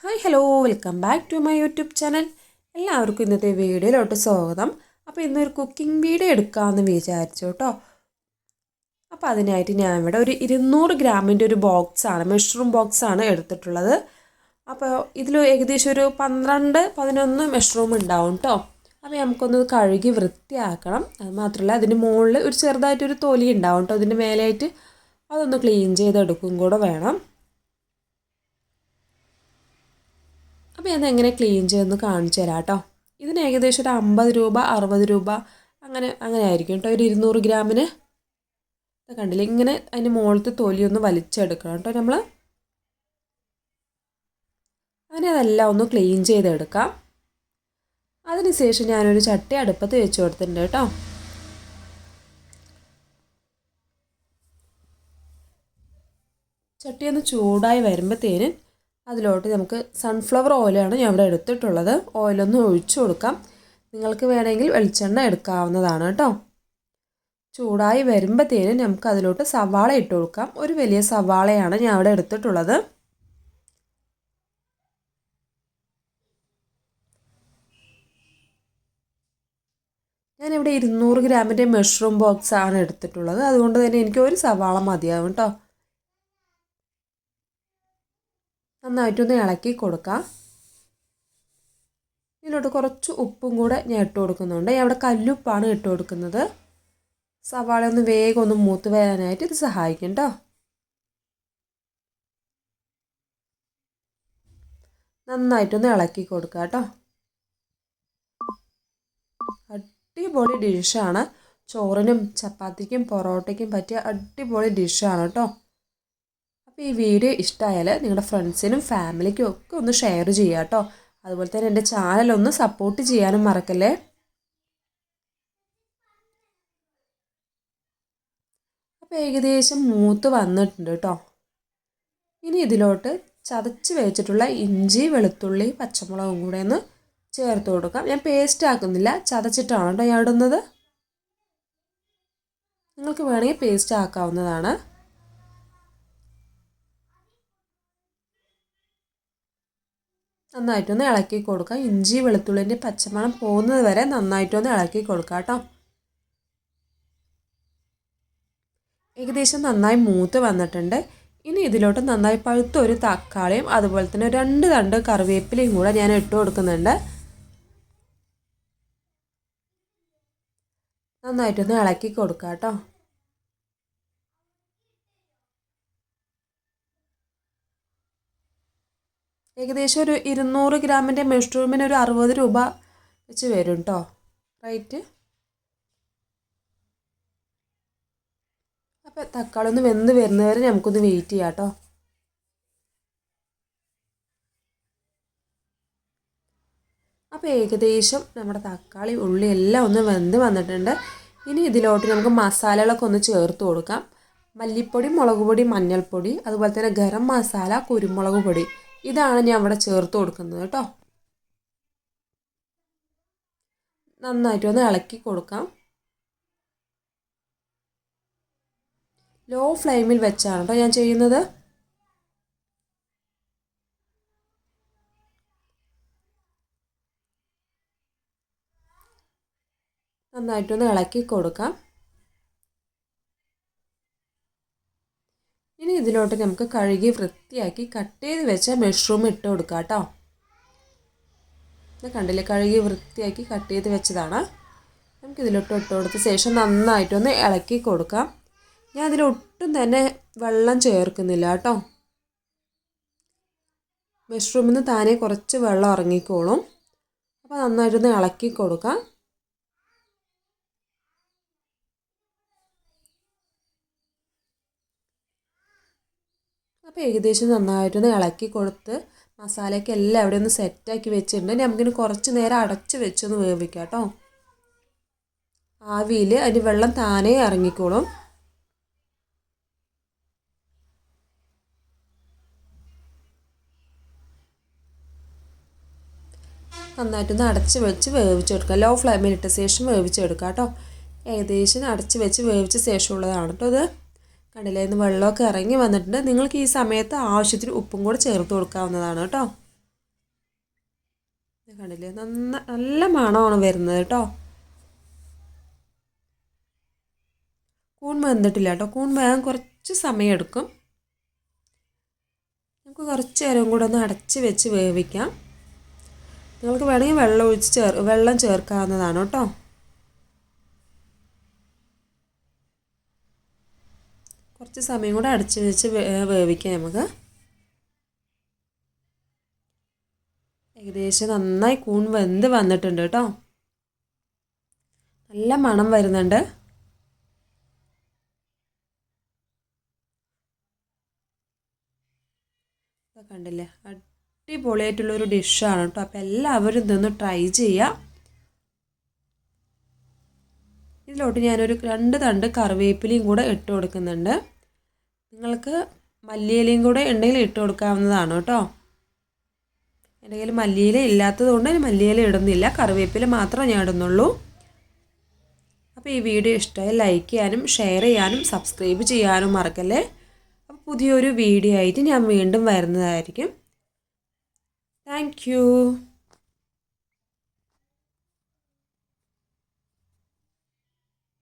Hi hello welcome back to my YouTube channel. എല്ലാവർക്കും ഇന്നത്തെ വീഡിയോയിലോട്ട് സ്വാഗതം. അപ്പോൾ ഇന്നൊരു കുക്കിംഗ് വീഡിയോ എടുക്കാമെന്ന് വിചാരിച്ചു കേട്ടോ. അപ്പോൾ അതിനായിട്ട് ഞാൻ ഇവിടെ ഒരു 200 ഗ്രാമിൻ്റെ ഒരു ബോക്സാണ്, മഷ്റൂം ബോക്സാണ് എടുത്തിട്ടുള്ളത്. അപ്പോൾ ഇതിൽ ഏകദേശം ഒരു 12-11 മഷ്റൂം ഉണ്ടാവും കേട്ടോ. അപ്പോൾ നമുക്കൊന്ന് കഴുകി വൃത്തിയാക്കണം. അത് മാത്രമല്ല അതിൻ്റെ മുകളിൽ ഒരു ചെറുതായിട്ടൊരു തൊലി ഉണ്ടാവും കേട്ടോ. അതിൻ്റെ മേലായിട്ട് അതൊന്ന് ക്ലീൻ ചെയ്തെടുക്കും കൂടെ വേണം. അപ്പോൾ ഞാൻ എങ്ങനെ ക്ലീൻ ചെയ്യുമെന്ന് കാണിച്ചു തരാം കേട്ടോ. ഇതിന് ഏകദേശം ഒരു 50 രൂപ 60 രൂപ അങ്ങനെ ആയിരിക്കും കേട്ടോ. ഒരു 200 ഗ്രാമിന് കണ്ടില്ല, ഇങ്ങനെ അതിൻ്റെ മുകളിലത്തെ തൊലിയൊന്ന് വലിച്ചെടുക്കണം കേട്ടോ നമ്മൾ. അങ്ങനെ അതെല്ലാം ഒന്ന് ക്ലീൻ ചെയ്തെടുക്കാം. അതിനുശേഷം ഞാനൊരു ചട്ടി അടുപ്പത്ത് വെച്ച് കൊടുത്തിട്ടുണ്ട് കേട്ടോ. ചട്ടി ഒന്ന് ചൂടായി വരുമ്പോഴത്തേന് അതിലോട്ട് നമുക്ക് സൺഫ്ലവർ ഓയിലാണ് ഞാൻ ഇവിടെ എടുത്തിട്ടുള്ളത്. ഓയിലൊന്ന് ഒഴിച്ചു കൊടുക്കാം. നിങ്ങൾക്ക് വേണമെങ്കിൽ വെളിച്ചെണ്ണ എടുക്കാവുന്നതാണ് കേട്ടോ. ചൂടായി വരുമ്പോഴത്തേന് നമുക്ക് അതിലോട്ട് സവാള ഇട്ട് കൊടുക്കാം. ഒരു വലിയ സവാളയാണ് ഞാൻ ഇവിടെ എടുത്തിട്ടുള്ളത്. ഞാനിവിടെ 200 ഗ്രാമിൻ്റെ മഷ്റൂം ബോക്സ് ആണ് എടുത്തിട്ടുള്ളത്. അതുകൊണ്ട് തന്നെ എനിക്ക് ഒരു സവാള മതിയാവും കേട്ടോ. നന്നായിട്ടൊന്ന് ഇളക്കി കൊടുക്കാം. ഇതിലോട്ട് കുറച്ച് ഉപ്പും കൂടെ ഞാൻ ഇട്ട് കൊടുക്കുന്നുണ്ട്. ഞാൻ ഇവിടെ കല്ലുപ്പാണ് ഇട്ട് കൊടുക്കുന്നത്. സവാള ഒന്ന് വേഗം ഒന്ന് മൂത്ത് വരാനായിട്ട് ഇത് സഹായിക്കും കേട്ടോ. നന്നായിട്ടൊന്ന് ഇളക്കി കൊടുക്കുക കേട്ടോ. അടിപൊളി ഡിഷാണ്. ചോറിനും ചപ്പാത്തിക്കും പൊറോട്ടയ്ക്കും പറ്റിയ അടിപൊളി ഡിഷാണ് കേട്ടോ. അപ്പോൾ ഈ വീഡിയോ ഇഷ്ടമായാൽ നിങ്ങളുടെ ഫ്രണ്ട്സിനും ഫാമിലിക്കും ഒക്കെ ഒന്ന് ഷെയർ ചെയ്യുക കേട്ടോ. അതുപോലെ തന്നെ എൻ്റെ ചാനലൊന്ന് സപ്പോർട്ട് ചെയ്യാനും മറക്കല്ലേ. അപ്പോൾ ഏകദേശം മൂത്ത് വന്നിട്ടുണ്ട് കേട്ടോ. ഇനി ഇതിലോട്ട് ചതച്ച് വെച്ചിട്ടുള്ള ഇഞ്ചി വെളുത്തുള്ളി പച്ചമുളകും കൂടെ ഒന്ന് ചേർത്ത് കൊടുക്കാം. ഞാൻ പേസ്റ്റ് ആക്കുന്നില്ല, ചതച്ചിട്ടാണ് കേട്ടോ ഞാൻ ഇടുന്നത്. നിങ്ങൾക്ക് വേണമെങ്കിൽ പേസ്റ്റ് ആക്കാവുന്നതാണ്. നന്നായിട്ടൊന്ന് ഇളക്കി കൊടുക്കാം. ഇഞ്ചി വെളുത്തുള്ളിൻ്റെ പച്ചമണം പോകുന്നത് വരെ നന്നായിട്ടൊന്ന് ഇളക്കി കൊടുക്കാം കേട്ടോ. ഏകദേശം നന്നായി മൂത്ത് വന്നിട്ടുണ്ട്. ഇനി ഇതിലോട്ട് നന്നായി പഴുത്ത ഒരു തക്കാളിയും അതുപോലെ തന്നെ 2 തണ്ട് കറിവേപ്പിലയും കൂടെ ഞാൻ ഇട്ട് കൊടുക്കുന്നുണ്ട്. നന്നായിട്ടൊന്ന് ഇളക്കി കൊടുക്കാം കേട്ടോ. ഏകദേശം ഒരു 200 ഗ്രാമിൻ്റെ മഷ്റൂമിന് ഒരു 60 രൂപ വെച്ച് വരും കേട്ടോ റേറ്റ്. അപ്പോൾ തക്കാളി ഒന്ന് വെന്ത് വരുന്നവരെ നമുക്കൊന്ന് വെയിറ്റ് ചെയ്യാം കേട്ടോ. അപ്പോൾ ഏകദേശം നമ്മുടെ തക്കാളി ഉള്ളി എല്ലാം ഒന്ന് വെന്ത് വന്നിട്ടുണ്ട്. ഇനി ഇതിലോട്ട് നമുക്ക് മസാലകളൊക്കെ ഒന്ന് ചേർത്ത് കൊടുക്കാം. മല്ലിപ്പൊടി, മുളക് പൊടി, മഞ്ഞൾപ്പൊടി, അതുപോലെ തന്നെ ഗരം മസാല, കുരുമുളക് പൊടി, ഇതാണ് ഞാൻ ഇവിടെ ചേർത്ത് കൊടുക്കുന്നത് കേട്ടോ. നന്നായിട്ടൊന്ന് ഇളക്കി കൊടുക്കാം. ലോ ഫ്ലെയിമിൽ വെച്ചാണ് കേട്ടോ ഞാൻ ചെയ്യുന്നത്. നന്നായിട്ടൊന്ന് ഇളക്കി കൊടുക്കാം. ഇനി ഇതിലോട്ട് നമുക്ക് കഴുകി വൃത്തിയാക്കി കട്ട് ചെയ്ത് വെച്ച മഷ്റൂം ഇട്ട് കൊടുക്കാം കേട്ടോ. ഇത് കണ്ടില്ലേ, കഴുകി വൃത്തിയാക്കി കട്ട് ചെയ്ത് വെച്ചതാണ്. നമുക്ക് ഇതിലോട്ട് ഇട്ട് കൊടുത്ത ശേഷം നന്നായിട്ടൊന്ന് ഇളക്കി കൊടുക്കാം. ഞാൻ അതിലൊട്ടും തന്നെ വെള്ളം ചേർക്കുന്നില്ല കേട്ടോ. മഷ്റൂമിൽ നിന്ന് താനെ കുറച്ച് വെള്ളം ഇറങ്ങിക്കോളും. അപ്പോൾ നന്നായിട്ടൊന്ന് ഇളക്കി കൊടുക്കാം. അപ്പോൾ ഏകദേശം നന്നായിട്ടൊന്ന് ഇളക്കി കൊടുത്ത് മസാലയ്ക്ക് എല്ലാം അവിടെ ഒന്ന് സെറ്റാക്കി വെച്ചിട്ടുണ്ട്. നമുക്കിനി കുറച്ച് നേരം അടച്ച് വെച്ചൊന്ന് വേവിക്കാം കേട്ടോ. ആവിയിൽ അതിൻ്റെ വെള്ളം താനേ ഇറങ്ങിക്കോളും. നന്നായിട്ടൊന്ന് അടച്ച് വെച്ച് വേവിച്ചെടുക്കുക. ലോ ഫ്ലെയിമിൽ ഇട്ട ശേഷം വേവിച്ചെടുക്കുക കേട്ടോ. ഏകദേശം അടച്ച് വെച്ച് വേവിച്ച ശേഷമുള്ളതാണ് കേട്ടോ ഇത്. കണ്ടില്ലേ, ഇന്ന് വെള്ളമൊക്കെ ഇറങ്ങി വന്നിട്ടുണ്ട്. നിങ്ങൾക്ക് ഈ സമയത്ത് ആവശ്യത്തിന് ഉപ്പും കൂടെ ചേർത്ത് കൊടുക്കാവുന്നതാണ് കേട്ടോ. കണ്ടില്ലേ, നല്ല മണമാണ് വരുന്നത് കേട്ടോ. കൂൺ വെന്തിട്ടില്ല കേട്ടോ. കൂൺ വേകാൻ കുറച്ച് സമയമെടുക്കും. നമുക്ക് കുറച്ച് നേരം കൂടെ ഒന്ന് അടച്ച് വെച്ച് വേവിക്കാം. നിങ്ങൾക്ക് വേണമെങ്കിൽ വെള്ളം ചേർക്കാവുന്നതാണ് കേട്ടോ. കുറച്ച് സമയം കൂടെ അടച്ച് വെച്ച് വേവിക്കാം നമുക്ക്. ഏകദേശം നന്നായി കൂൺ വെന്ത് വന്നിട്ടുണ്ട് കേട്ടോ. നല്ല മണം വരുന്നുണ്ട്. കണ്ടില്ലേ, അടിപൊളിയായിട്ടുള്ളൊരു ഡിഷാണ് കേട്ടോ. അപ്പോൾ എല്ലാവരും ഇതൊന്ന് ട്രൈ ചെയ്യുക. ഇതിലോട്ട് ഞാനൊരു 2 തണ്ട് കറിവേപ്പിലയും കൂടെ ഇട്ട് കൊടുക്കുന്നുണ്ട്. നിങ്ങൾക്ക് മല്ലിയിലയും കൂടെ ഉണ്ടെങ്കിൽ ഇട്ട് കൊടുക്കാവുന്നതാണ് കേട്ടോ. എൻ്റെ കയ്യിൽ മല്ലിയില ഇല്ലാത്തത് കൊണ്ട് മല്ലിയില ഇടുന്നില്ല, കറിവേപ്പില മാത്രമേ ഞാൻ ഇടുന്നുള്ളൂ. അപ്പോൾ ഈ വീഡിയോ ഇഷ്ടമായി ലൈക്ക് ചെയ്യാനും ഷെയർ ചെയ്യാനും സബ്സ്ക്രൈബ് ചെയ്യാനും മറക്കല്ലേ. അപ്പോൾ പുതിയൊരു വീഡിയോ ആയിട്ട് ഞാൻ വീണ്ടും വരുന്നതായിരിക്കും. Thank you.